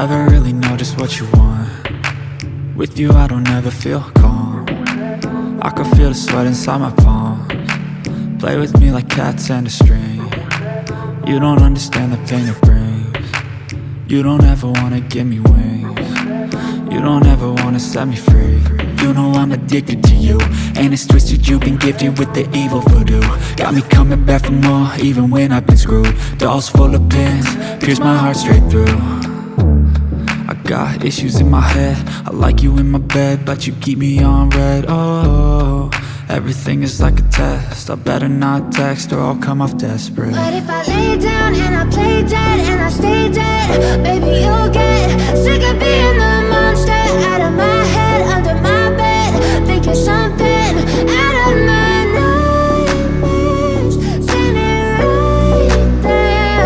never really know just what you want. With you I don't ever feel calm. I can feel the sweat inside my palms. Play with me like cats and a string. You don't understand the pain it brings. You don't ever wanna give me wings. You don't ever wanna set me free. You know I'm addicted to you, and it's twisted, you've been gifted with the evil voodoo. Got me coming back for more, even when I've been screwed. Dolls full of pins, pierce my heart straight through. I got issues in my head, I like you in my bed, but you keep me on red. Oh, everything is like a test, I better not text or I'll come off desperate. But if I lay down and I play dead and I stay dead, baby you'll get sick of being the monster out of my head, under my bed, thinking something out of my nightmares, standing right there.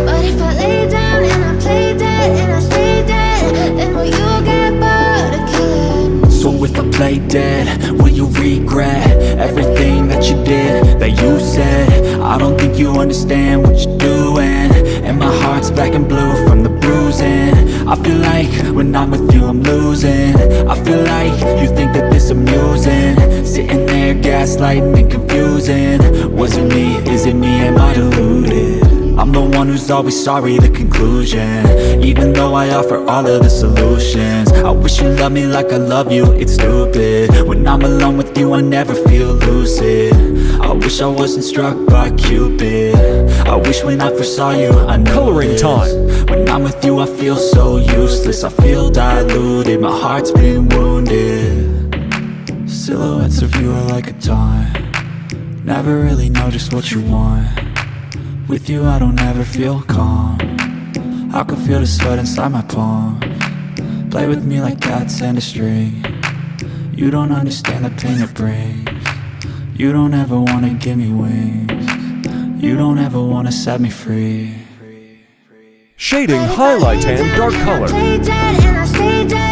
But if I lay down and I play dead and I stay dead, then will you get bored of killing me? So if I play dead, will you regret everything that you did, that you said? I don't think you understand what you're doing, and my heart's black and blue from the bruising. I feel like when I'm with you I'm losing. I feel like you think that this amusing, sitting there gaslighting and confusing. Was it me? Is it me? Am I deluded? I'm the one who's always sorry, the conclusion, even though I offer all of the solutions. I wish you loved me like I love you, it's stupid. When I'm alone with you I never feel lucid. I wish I wasn't struck by Cupid. I wish when I first saw you I knew Coloring this. time. When I'm with you I feel so useless, I feel diluted, my heart's been wounded. Silhouettes of you are like a taunt, never really know just what you want. With you I don't ever feel calm, I can feel the sweat inside my palms. Play with me like cats and a string. You don't understand the pain it brings. You don't ever wanna give me wings. You don't ever wanna set me free. Shading, highlight, and dark color. Play dead and I stay dead.